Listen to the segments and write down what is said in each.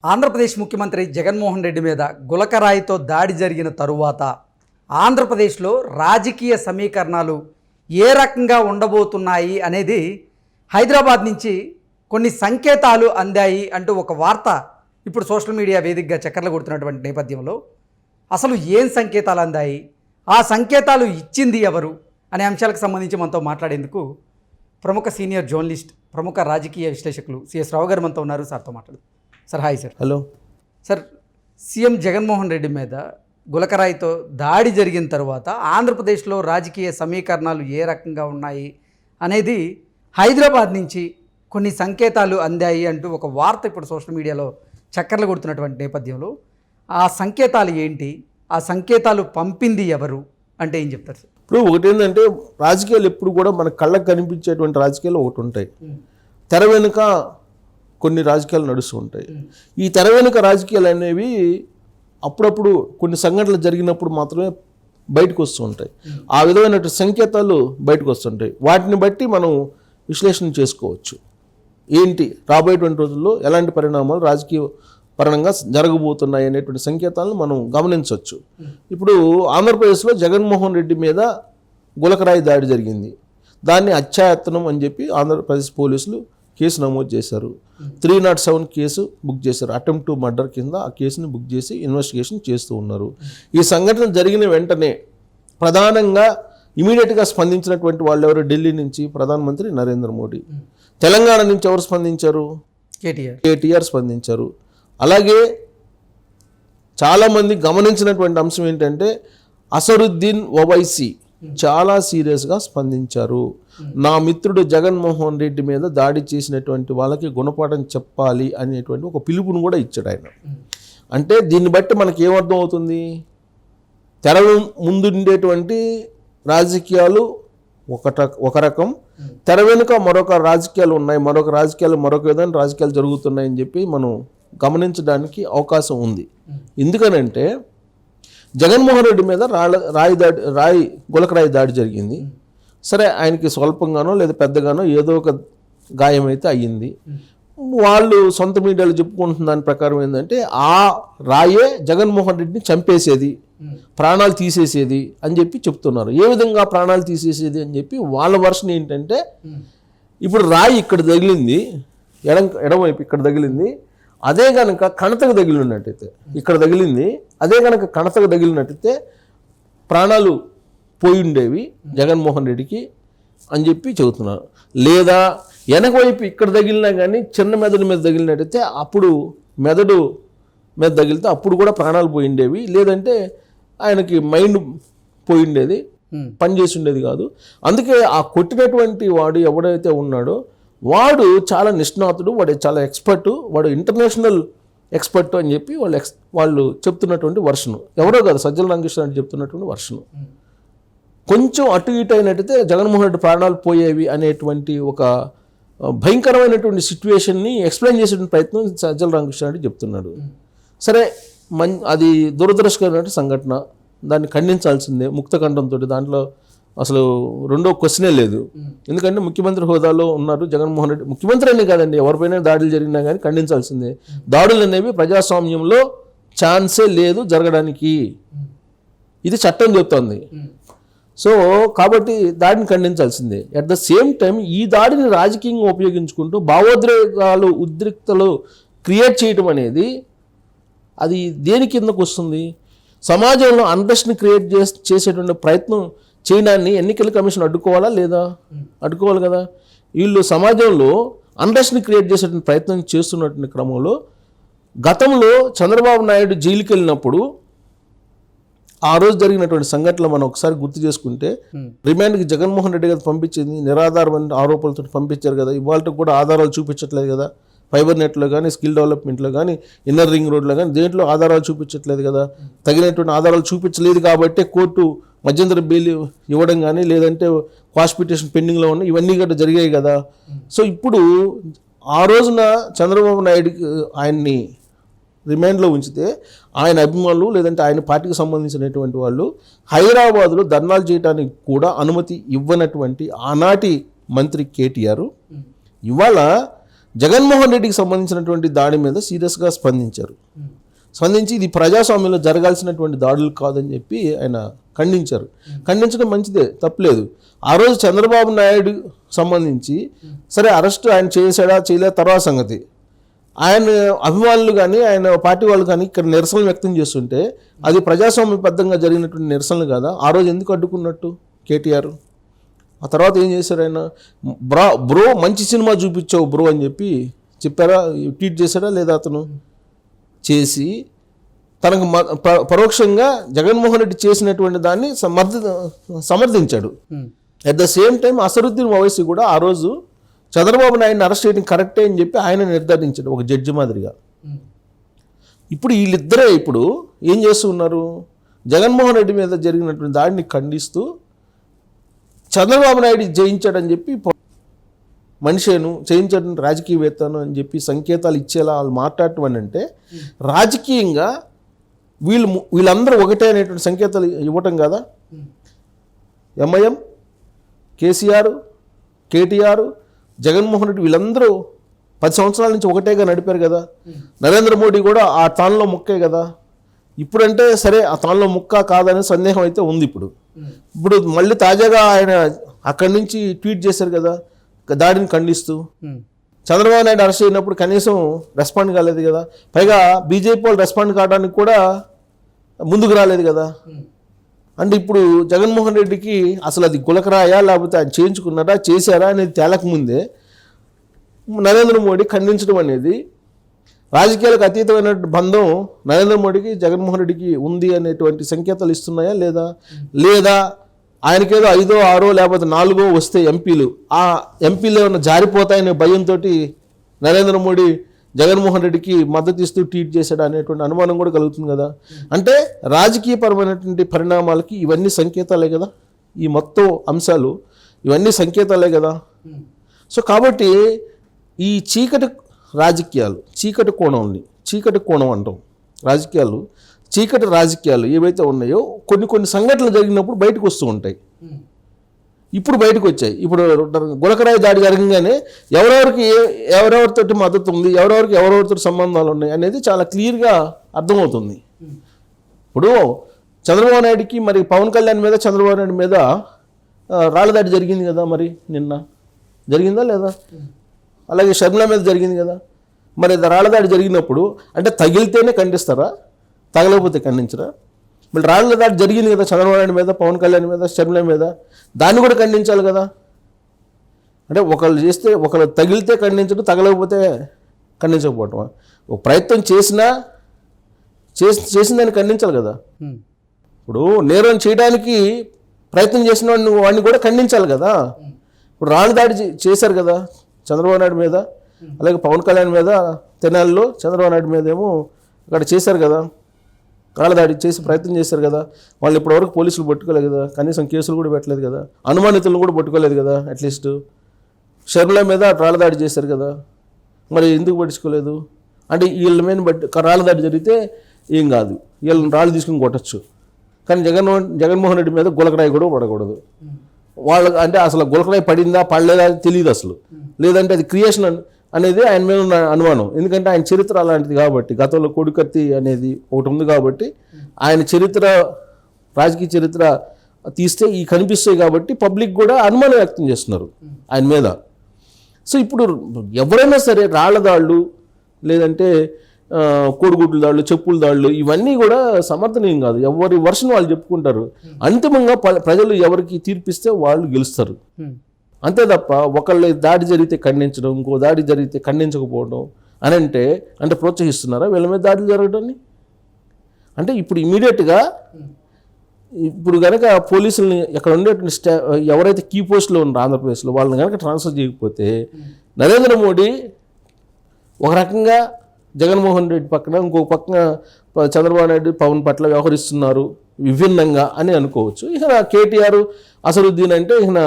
ఆంధ్రప్రదేశ్ ముఖ్యమంత్రి జగన్మోహన్ రెడ్డి మీద గులకరాయితో దాడి జరిగిన తరువాత ఆంధ్రప్రదేశ్లో రాజకీయ సమీకరణాలు ఏ రకంగా ఉండబోతున్నాయి అనేది హైదరాబాద్ నుంచి కొన్ని సంకేతాలు అందాయి అంటూ ఒక వార్త ఇప్పుడు సోషల్ మీడియా వేదికగా చక్కర్లు కొడుతున్నటువంటి నేపథ్యంలో అసలు ఏం సంకేతాలు అందాయి, ఆ సంకేతాలు ఇచ్చింది ఎవరు అనే అంశాలకు సంబంధించి మనతో మాట్లాడేందుకు ప్రముఖ సీనియర్ జర్నలిస్ట్, ప్రముఖ రాజకీయ విశ్లేషకులు సిఎస్ రావు గారు మనతో ఉన్నారు. సార్తో మాట్లాడు. Sir hi sir. Hello sir. CM Jaganmohan Reddy మీద గులకరాయితో దాడి జరిగిన తర్వాత ఆంధ్రప్రదేశ్లో రాజకీయ సమీకరణాలు ఏ రకంగా ఉన్నాయి అనేది హైదరాబాద్ నుంచి కొన్ని సంకేతాలు అందాయి అంటూ ఒక వార్త ఇప్పుడు సోషల్ మీడియాలో చక్కర్లు కొడుతున్నటువంటి నేపథ్యంలో ఆ సంకేతాలు ఏంటి, ఆ సంకేతాలు పంపింది ఎవరు అంటే ఏం చెప్తారు సార్? ఇప్పుడు ఒకటి ఏంటంటే, రాజకీయాలు ఎప్పుడు కూడా మన కళ్ళకు కనిపించేటువంటి రాజకీయాలు ఒకటి ఉంటాయి, తెర వెనుక కొన్ని రాజకీయాలు నడుస్తూ ఉంటాయి. ఈ తెర వెనుక రాజకీయాలు అనేవి అప్పుడప్పుడు కొన్ని సంఘటనలు జరిగినప్పుడు మాత్రమే బయటకు వస్తూ ఉంటాయి. ఆ విధమైన సంకేతాలు బయటకు వస్తుంటాయి. వాటిని బట్టి మనం విశ్లేషణ చేసుకోవచ్చు. ఏంటి రాబోయేటువంటి రోజుల్లో ఎలాంటి పరిణామాలు రాజకీయ పరంగా జరగబోతున్నాయి అనేటువంటి సంకేతాలను మనం గమనించవచ్చు. ఇప్పుడు ఆంధ్రప్రదేశ్లో జగన్మోహన్ రెడ్డి మీద గులకరాయి దాడి జరిగింది. దాన్ని హత్యాయత్నం అని చెప్పి ఆంధ్రప్రదేశ్ పోలీసులు కేసు నమోదు చేశారు. 307 కేసు బుక్ చేశారు. అటెంప్ట్ టు మర్డర్ కింద ఆ కేసుని బుక్ చేసి ఇన్వెస్టిగేషన్ చేస్తూ ఉన్నారు. ఈ సంఘటన జరిగిన వెంటనే ప్రధానంగా ఇమీడియట్గా స్పందించినటువంటి వాళ్ళు ఎవరు? ఢిల్లీ నుంచి ప్రధానమంత్రి నరేంద్ర మోడీ, తెలంగాణ నుంచి ఎవరు స్పందించారు? కేటీఆర్ స్పందించారు. అలాగే చాలామంది గమనించినటువంటి అంశం ఏంటంటే, అసరుద్దీన్ ఓవైసీ చాలా సీరియస్గా స్పందించారు. నా మిత్రుడు జగన్మోహన్ రెడ్డి మీద దాడి చేసినటువంటి వాళ్ళకి గుణపాఠం చెప్పాలి అనేటువంటి ఒక పిలుపును కూడా ఇచ్చాడు ఆయన. అంటే దీన్ని బట్టి మనకి ఏమర్థం అవుతుంది? తెర ముందుండేటువంటి రాజకీయాలు ఒక రకం, తెర వెనుక మరొక రాజకీయాలు ఉన్నాయి, మరొక విధంగా రాజకీయాలు జరుగుతున్నాయని చెప్పి మనం గమనించడానికి అవకాశం ఉంది. ఎందుకనంటే, జగన్మోహన్ రెడ్డి మీద గులకరాయి దాడి జరిగింది. సరే, ఆయనకి స్వల్పంగానో లేదా పెద్దగానో ఏదో ఒక గాయం అయితే అయ్యింది. వాళ్ళు సొంత మీడియాలో చెప్పుకుంటున్న దాని ప్రకారం ఏంటంటే, ఆ రాయే జగన్మోహన్ రెడ్డిని చంపేసేది, ప్రాణాలు తీసేసేది అని చెప్పి చెప్తున్నారు. ఏ విధంగా ప్రాణాలు తీసేసేది అని చెప్పి వాళ్ళ వర్షన్ ఏంటంటే, ఇప్పుడు రాయి ఇక్కడ తగిలింది, ఎడమవైపు ఇక్కడ తగిలింది, అదే కనుక కణతకు తగిలినట్టయితే, ఇక్కడ తగిలింది అదే కనుక కణతకు తగిలినట్టయితే ప్రాణాలు పోయి ఉండేవి జగన్మోహన్ రెడ్డికి అని చెప్పి చెబుతున్నారు. లేదా వెనక వైపు ఇక్కడ తగిలినా కానీ చిన్న మెదడు మీద తగిలినట్టయితే, అప్పుడు మెదడు మీద తగిలితే అప్పుడు కూడా ప్రాణాలు పోయి ఉండేవి. లేదంటే ఆయనకి మైండ్ పోయి ఉండేది, పనిచేసి ఉండేది కాదు. అందుకే ఆ కొట్టినటువంటి వాడు ఎవడైతే ఉన్నాడో వాడు చాలా నిష్ణాతుడు, వాడు చాలా ఎక్స్పర్టు, వాడు ఇంటర్నేషనల్ ఎక్స్పర్ట్ అని చెప్పి వాళ్ళు చెప్తున్నటువంటి వర్షను. ఎవరో కాదు, సజ్జల రామకృష్ణారెడ్డి చెప్తున్నటువంటి వర్షను. కొంచెం అటు ఇటు అయినట్టయితే జగన్మోహన్ రెడ్డి ప్రాణాలు పోయేవి అనేటువంటి ఒక భయంకరమైనటువంటి సిచ్యువేషన్ని ఎక్స్ప్లెయిన్ చేసే ప్రయత్నం సజ్జల రామకృష్ణారెడ్డి చెప్తున్నాడు. సరే, అది దురదృష్టకరమైన సంఘటన, దాన్ని ఖండించాల్సిందే ముక్తకంఠంతో. దాంట్లో అసలు రెండో క్వశ్చనే లేదు. ఎందుకంటే ముఖ్యమంత్రి హోదాలో ఉన్నారు జగన్మోహన్ రెడ్డి. ముఖ్యమంత్రి అనే కాదండి, ఎవరిపైనా దాడులు జరిగినా కానీ ఖండించాల్సిందే. దాడులు అనేవి ప్రజాస్వామ్యంలో ఛాన్సే లేదు జరగడానికి, ఇది చట్టం చెప్తోంది. సో కాబట్టి దాడిని ఖండించాల్సిందే. అట్ ద సేమ్ టైం ఈ దాడిని రాజకీయంగా ఉపయోగించుకుంటూ భావోద్రేకాలు, ఉద్రిక్తలు క్రియేట్ చేయటం అనేది అది దేని కిందకు వస్తుంది? సమాజంలో అన్రెస్ట్ని క్రియేట్ చేసేటువంటి ప్రయత్నం చేయడాన్ని ఎన్నికల కమిషన్ అడ్డుకోవాలా లేదా? అడ్డుకోవాలి కదా. వీళ్ళు సమాజంలో అన్రెస్ట్ని క్రియేట్ చేసేటువంటి ప్రయత్నం చేస్తున్నటువంటి క్రమంలో గతంలో చంద్రబాబు నాయుడు జైలుకి వెళ్ళినప్పుడు ఆ రోజు జరిగినటువంటి సంఘటనలు మనం ఒకసారి గుర్తు చేసుకుంటే, రిమాండ్కి జగన్మోహన్ రెడ్డి గారు పంపించింది నిరాధారమైన ఆరోపణలతో పంపించారు కదా. ఇవాళకి కూడా ఆధారాలు చూపించట్లేదు కదా. ఫైబర్ నెట్లో కానీ, స్కిల్ డెవలప్మెంట్లో కానీ, ఇన్నర్ రింగ్ రోడ్లో కానీ దేంట్లో ఆధారాలు చూపించట్లేదు కదా. తగినటువంటి ఆధారాలు చూపించలేదు కాబట్టి కోర్టు మధ్యంతర బెయిల్ ఇవ్వడం కానీ, లేదంటే క్వాష్ పిటిషన్ పెండింగ్లో ఉన్న ఇవన్నీ కూడా జరిగాయి కదా. సో ఇప్పుడు ఆ రోజున చంద్రబాబు నాయుడుకి ఆయన్ని రిమాండ్లో ఉంచితే ఆయన అభిమానులు లేదంటే ఆయన పార్టీకి సంబంధించినటువంటి వాళ్ళు హైదరాబాద్లో ధర్నాలు చేయడానికి కూడా అనుమతి ఇవ్వనటువంటి ఆనాటి మంత్రి కేటీఆర్ ఇవాళ జగన్మోహన్ రెడ్డికి సంబంధించినటువంటి దాడి మీద సీరియస్గా స్పందించి ఇది ప్రజాస్వామ్యంలో జరగాల్సినటువంటి దాడులు కాదని చెప్పి ఆయన ఖండించారు. ఖండించడం మంచిదే, తప్పులేదు. ఆ రోజు చంద్రబాబు నాయుడు సంబంధించి సరే అరెస్ట్ ఆయన చేశాడా చేయలే తర్వాత సంగతి, ఆయన అభిమానులు కానీ ఆయన పార్టీ వాళ్ళు కానీ ఇక్కడ నిరసనలు వ్యక్తం చేస్తుంటే అది ప్రజాస్వామ్యబద్ధంగా జరిగినటువంటి నిరసనలు కదా. ఆ రోజు ఎందుకు అడ్డుకున్నట్టు కేటీఆర్? ఆ తర్వాత ఏం చేశారు ఆయన? బ్రో మంచి సినిమా చూపించావు బ్రో అని చెప్పి చెప్పారా, ట్వీట్ చేశాడా లేదా? అతను చేసి తనకు పరోక్షంగా జగన్మోహన్ రెడ్డి చేసినటువంటి దాన్ని సమర్థించాడు. At the same time Asaduddin Owaisi కూడా ఆ రోజు చంద్రబాబు నాయుడిని అరెస్ట్ చేయడం కరెక్టే అని చెప్పి ఆయన నిర్ధారించాడు ఒక జడ్జి మాదిరిగా. ఇప్పుడు వీళ్ళిద్దరే ఇప్పుడు ఏం చేస్తున్నారు? జగన్మోహన్ రెడ్డి మీద జరిగినటువంటి దాడిని ఖండిస్తూ చంద్రబాబు నాయుడు జయించాడని చెప్పి మనిషేను జయించడం రాజకీయవేత్తను అని చెప్పి సంకేతాలు ఇచ్చేలా వాళ్ళు మాట్లాడటం అని అంటే రాజకీయంగా వీళ్ళందరూ ఒకటే అనేటువంటి సంకేతాలు ఇవ్వటం కదా. ఎంఐఎం, కేసీఆర్, కేటీఆర్, జగన్మోహన్ రెడ్డి వీళ్ళందరూ 10 సంవత్సరాల నుంచి ఒకటేగా నడిపారు కదా. నరేంద్ర మోడీ కూడా ఆ తానులో ముక్కే కదా. ఇప్పుడంటే సరే ఆ తానులో ముక్క కాదనే సందేహం అయితే ఉంది. ఇప్పుడు మళ్ళీ తాజాగా ఆయన అక్కడి నుంచి ట్వీట్ చేశారు కదా దాడిని ఖండిస్తూ. చంద్రబాబు నాయుడు అరెస్ట్ అయినప్పుడు కనీసం రెస్పాండ్ కాలేదు కదా. పైగా బీజేపీ వాళ్ళు రెస్పాండ్ కావడానికి కూడా ముందుకు రాలేదు కదా. అంటే ఇప్పుడు జగన్మోహన్ రెడ్డికి అసలు అది గులకరాయా లేకపోతే ఆయన చేయించుకున్నారా చేశారా అనేది తేలకముందే నరేంద్ర మోడీ ఖండించడం అనేది రాజకీయాలకు అతీతమైన బంధం నరేంద్ర మోడీకి జగన్మోహన్ రెడ్డికి ఉంది అనేటువంటి సంకేతాలు ఇస్తున్నాయా లేదా ఆయనకేదో 5, 6 లేకపోతే 4 వస్తే ఎంపీలు, ఆ ఎంపీలు ఏమైనా జారిపోతాయనే భయంతో నరేంద్ర మోడీ జగన్మోహన్ రెడ్డికి మద్దతు ఇస్తూ ట్వీట్ చేశాడు అనేటువంటి అనుమానం కూడా కలుగుతుంది కదా. అంటే రాజకీయపరమైనటువంటి పరిణామాలకి ఇవన్నీ సంకేతాలే కదా. ఈ మొత్తం అంశాలు ఇవన్నీ సంకేతాలే కదా. సో కాబట్టి ఈ చీకటి రాజకీయాలు, చీకటి కోణం అంటాం రాజకీయాలు, చీకటి రాజకీయాలు ఏవైతే ఉన్నాయో కొన్ని సంఘటనలు జరిగినప్పుడు బయటకు వస్తూ ఉంటాయి. ఇప్పుడు బయటకు వచ్చాయి. ఇప్పుడు గులకరాయి దాడి జరగగానే ఎవరెవరితోటి మద్దతు ఉంది, ఎవరెవరితో సంబంధాలు ఉన్నాయి అనేది చాలా క్లియర్గా అర్థమవుతుంది. ఇప్పుడు చంద్రబాబు నాయుడికి మరి పవన్ కళ్యాణ్ మీద చంద్రబాబు నాయుడు మీద రాళ్ళ దాడి జరిగింది కదా. మరి నిన్న జరిగిందా లేదా? అలాగే షర్మిల మీద జరిగింది కదా. మరి రాళ్ళ దాడి జరిగినప్పుడు అంటే తగిలితేనే ఖండిస్తారా, తగలకపోతే ఖండించరా? మళ్ళీ రాళ్ళ దాడి జరిగింది కదా చంద్రబాబు నాయుడు మీద, పవన్ కళ్యాణ్ మీద, షర్మిల మీద, దాన్ని కూడా ఖండించాలి కదా. అంటే ఒకళ్ళు చేస్తే ఒకళ్ళు తగిలితే ఖండించడం, తగలకపోతే ఖండించకపోవటం. ఒక ప్రయత్నం చేసిందని ఖండించాలి కదా. ఇప్పుడు నేరం చేయడానికి ప్రయత్నం చేసిన వాడిని కూడా ఖండించాలి కదా. ఇప్పుడు రాళ్ళ దాడి చేశారు కదా చంద్రబాబు నాయుడు మీద, అలాగే పవన్ కళ్యాణ్ మీద తెనాలిలో, చంద్రబాబు నాయుడు మీద ఏమో అక్కడ చేశారు కదా, రాళ్ళ దాడి చేసి ప్రయత్నం చేశారు కదా. వాళ్ళు ఇప్పటివరకు పోలీసులు పట్టుకోలేదు కదా, కనీసం కేసులు కూడా పెట్టలేదు కదా, అనుమానితులను కూడా పట్టుకోలేదు కదా. అట్లీస్ట్ షర్మిల మీద రాళ్ళ దాడి చేశారు కదా, మరి ఎందుకు పట్టించుకోలేదు? అంటే వీళ్ళ మీద రాళ్ళ దాడి జరిగితే ఏం కాదు, వీళ్ళని రాళ్ళు తీసుకుని కొట్టచ్చు. కానీ జగన్మోహన్ రెడ్డి మీద గులకరాయి కూడా పడకూడదు. వాళ్ళకి అంటే అసలు గులకరాయి పడిందా పడలేదా తెలియదు అసలు. లేదంటే అది క్రియేషన్ అనేది ఆయన మీద ఉన్న అనుమానం. ఎందుకంటే ఆయన చరిత్ర అలాంటిది కాబట్టి, గతంలో కొడుకత్తి అనేది ఒకటి ఉంది కాబట్టి ఆయన చరిత్ర, రాజకీయ చరిత్ర తీస్తే ఈ కనిపిస్తాయి కాబట్టి పబ్లిక్ కూడా అనుమానం వ్యక్తం చేస్తున్నారు ఆయన మీద. సో ఇప్పుడు ఎవరైనా సరే రాళ్ల దాళ్ళు, లేదంటే కోడిగుడ్ల దాళ్ళు, చెప్పుల దాళ్ళు, ఇవన్నీ కూడా సమర్థనీయం కాదు. ఎవరి వర్షన్ వాళ్ళు చెప్పుకుంటారు. అంతిమంగా ప్రజలు ఎవరికి తీర్పిస్తే వాళ్ళు గెలుస్తారు. అంతే తప్ప ఒకళ్ళు దాడి జరిగితే ఖండించడం, ఇంకో దాడి జరిగితే ఖండించకపోవడం అని అంటే ప్రోత్సహిస్తున్నారా వీళ్ళ మీద దాడులు జరగడాన్ని? అంటే ఇప్పుడు ఇమీడియట్గా ఇప్పుడు కనుక పోలీసుల్ని ఎక్కడ ఉండేటువంటి ఎవరైతే కీ పోస్టులో ఉన్నారో ఆంధ్రప్రదేశ్లో వాళ్ళని కనుక ట్రాన్స్ఫర్ చేయకపోతే నరేంద్ర మోడీ ఒక రకంగా జగన్మోహన్ రెడ్డి పక్కన, ఇంకొక పక్కన చంద్రబాబు నాయుడు పవన్ పట్ల వ్యవహరిస్తున్నారు విభిన్నంగా అని అనుకోవచ్చు. ఇక కేటీఆర్, అసరుద్దీన్ అంటే ఇక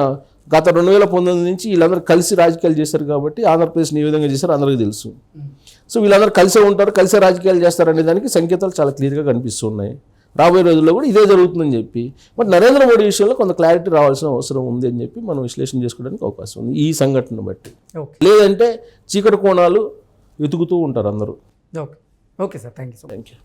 గత 2019 నుంచి వీళ్ళందరూ కలిసి రాజకీయాలు చేశారు కాబట్టి ఆంధ్రప్రదేశ్ని ఏ విధంగా చేశారో అందరికీ తెలుసు. సో వీళ్ళందరూ కలిసే ఉంటారు, కలిసే రాజకీయాలు చేస్తారు అనే దానికి సంకేతాలు చాలా క్లియర్గా కనిపిస్తున్నాయి. రాబోయే రోజుల్లో కూడా ఇదే జరుగుతుందని చెప్పి బట్ నరేంద్ర మోడీ విషయంలో కొంత క్లారిటీ రావాల్సిన అవసరం ఉంది అని చెప్పి మనం విశ్లేషణ చేసుకోవడానికి అవకాశం ఉంది ఈ సంఘటనను బట్టి. ఓకే లేదంటే చీకటి కోణాలు వెతుకుతూ ఉంటారు అందరూ. Okay okay sir, thank you so much. Thank you.